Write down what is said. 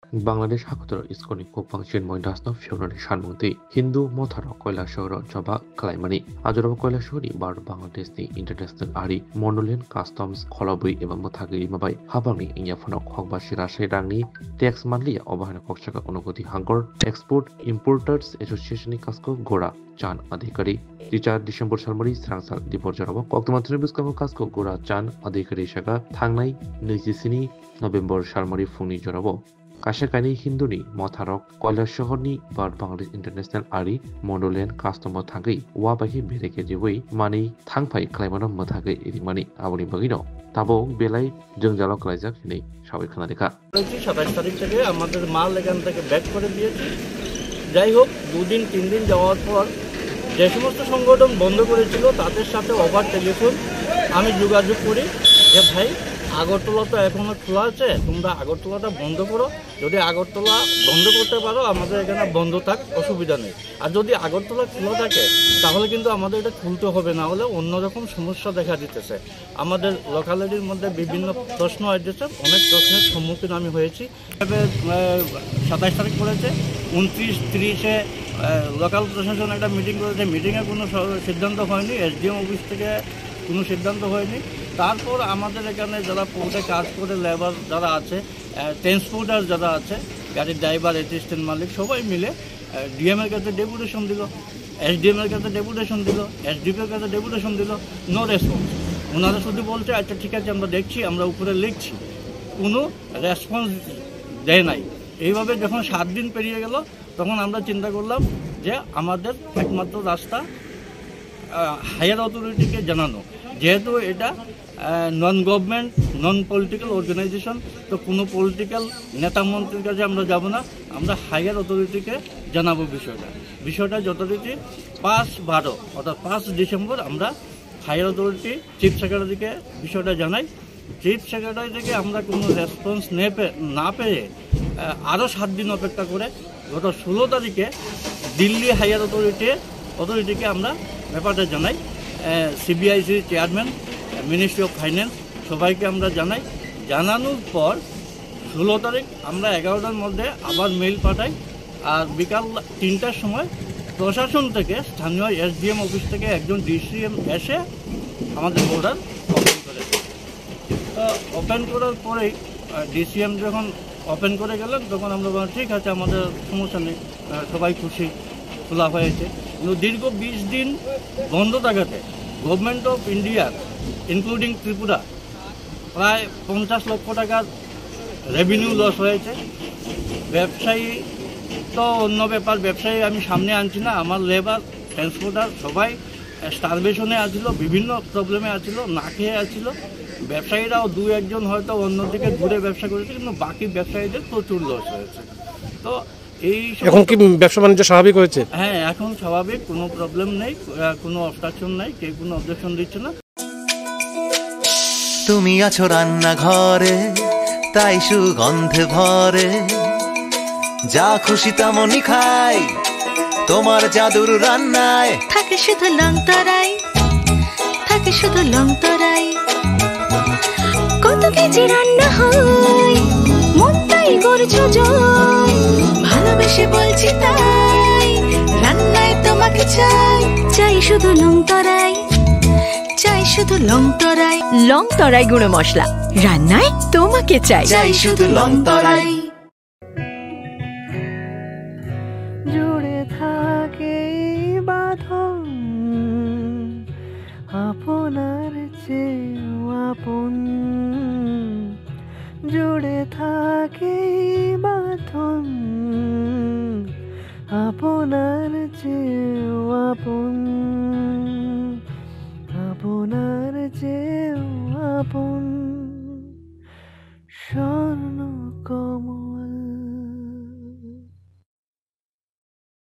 Bangladesh hakutaro iskoni kopang chinmoy dasno fiorani shanmungti Hindu motharo koila shoro joba kalaimani ajoro koila shori bar Bangladesh ni international ari Mongolian customs kholabui eba mothagiri mabai habangni ingya phano khokba shira shirangni tax manli obahana kokchaka onogoti hangor export importers association ni kasko gora চান আধিকারী 4 December সালমারি স্রাংসাল দিপর জরাব কক্তমাত্রে বিস্কাম কাজকো গোরা চান আধিকারী শাখা থাংনাই 29 November সালমারি funny জরাব কাশাকানি হিন্দুনি মথারক কয়লার শহরনি বার Bangladesh international আরি মন্ডলিয়ান কাস্টমাर থাঙ্গै ওয়াবাহি বেরেকে जेबै मानि थांफाय खालायमानो मोथागै इरिमानि आबनि बगिनो তাবো বেলাই জংজালক লাইজাক নেই সবাই খানা দেখা 27 তারিখ থেকে আমাদের মাল এখান থেকে ব্যাক করে দিয়েছে। যাই হোক 2 দিন 3 দিন যাওয়ার পর যে সমস্ত সংগঠন বন্ধ করেছিল তাদের সাথে ওভার টেলিফোন আমি যোগাযোগ করি যে ভাই আগরতলা তো এখনো খোলা আছে, তোমরা আগরতলাটা বন্ধ করো, যদি আগরতলা বন্ধ করতে পারো আমাদের এখানে বন্ধ থাক, অসুবিধা নেই। আর যদি আগরতলা খোলা থাকে তাহলে কিন্তু আমাদের এটা খুলতে হবে, না হলে অন্যরকম সমস্যা দেখা দিতেছে। আমাদের লোকালিটির মধ্যে বিভিন্ন প্রশ্ন আসতেছে, অনেক প্রশ্নের সম্মুখীন আমি হয়েছি। 27 তারিখ করেছে, 29-30-এ লোকাল প্রশাসন একটা মিটিং করেছে, মিটিংয়ে কোনো সিদ্ধান্ত হয়নি, এসডিএম অফিস থেকে কোনো সিদ্ধান্ত হয়নি। তারপর আমাদের এখানে যারা পোর্টে কাজ করে লেবার যারা আছে, ট্রান্সপোর্টার যারা আছে, গাড়ির ড্রাইভার, অ্যাসিস্ট্যান্ট মালিক সবাই মিলে ডিএমের কাছে ডেপুটেশন দিল, এসডিএমের কাছে ডেপুটেশন দিল, এসডিপির কাছে ডেপুটেশন দিল, নো রেসপন্স। ওনারা শুধু বলছে আচ্ছা ঠিক আছে আমরা দেখছি, আমরা উপরে লিখছি, কোনো রেসপন্স দেয় নাই। এইভাবে যখন 7 দিন পেরিয়ে গেল তখন আমরা চিন্তা করলাম যে আমাদের একমাত্র রাস্তা হায়ার অথরিটিকে জানানো, যেহেতু এটা non government non political organisation, তো কোনো পলিটিক্যাল নেতা মন্ত্রীর কাছে আমরা যাব না, আমরা হায়ার অথরিটিকে জানাবো বিষয়টা যথারীতি 5-12 অর্থাৎ 5 ডিসেম্বর আমরা হায়ার অথরিটি চিফ সেক্রেটারিকে বিষয়টা জানাই। চিফ সেক্রেটারি থেকে আমরা কোনো রেসপন্স না পেয়ে আরও 7 দিন অপেক্ষা করে গত 16 তারিখে দিল্লি হায়ার অথরিটিকে আমরা ব্যাপারটা জানাই। সিবিআইসির চেয়ারম্যান, মিনিস্ট্রি অফ ফাইন্যান্স সবাইকে আমরা জানাই। জানানোর পর 16 তারিখ আমরা 11টার মধ্যে আবার মেইল পাঠাই, আর বিকাল 3টার সময় প্রশাসন থেকে স্থানীয় এসডিএম অফিস থেকে একজন ডিসিএম এসে আমাদের বর্ডার ওপেন করে। তো ওপেন করার পরেই ডিসিএম যখন ওপেন করে গেলেন তখন আমরা বললাম ঠিক আছে আমাদের সমস্যা নেই, সবাই খুশি, খোলা হয়েছে। কিন্তু দীর্ঘ 20 দিন বন্ধ থাকাতে গভর্নমেন্ট অফ ইন্ডিয়ার ইনক্লুডিং ত্রিপুরা প্রায় 50 লক্ষ টাকার রেভিনিউ লস হয়েছে। ব্যবসায়ী তো অন্য ব্যাপার, ব্যবসায়ী আমি সামনে আনছি না, আমার লেবার, ট্রান্সপোর্টার সবাই স্টারভেশনে আছিল, বিভিন্ন প্রবলেমে আছিল, না খেয়ে আছিল। ব্যবসায়ীরাও 2-1জন হয়তো অন্যদিকে ঘুরে ব্যবসা করেছে, কিন্তু বাকি ব্যবসায়ীদের প্রচুর লস হয়েছে। তো এখন কি ব্যবসা বাণিজ্য স্বাভাবিক হয়েছে? হ্যাঁ, এখন স্বাভাবিক, কোনো প্রবলেম নেই, কোনো অবস্ট্রাকশন নাই, কেউ কোনো অবজেকশন দিচ্ছে না। তুমি আছো রান্নাঘরে, তাই সুগন্ধে ভরে, যা খুশি তেমনই খাই, তোমার জাদুর রান্নায় থাকে শুধু লং তরাই, থাকে শুধু লং তরাই। কত কেজি রান্না হয়, মন তাই করছো জয়, ভালোবেসে বলছি তাই, রান্নায় তোমাকে চাই, চাই শুধু লং তরাই, চাই শুধু লং তরাই। লং তরাই গুঁড়ো মশলা, রান্নায় তোমাকে চাই, চাই শুধু লং তরাই। জুড়ে থাকে বাঁধন আপনার চেয়েও আপন, জুড়ে থাকে বাঁধন আপনার চেয়েও আপন, আপনার চেয়েও আপন। স্বর্ণ কমল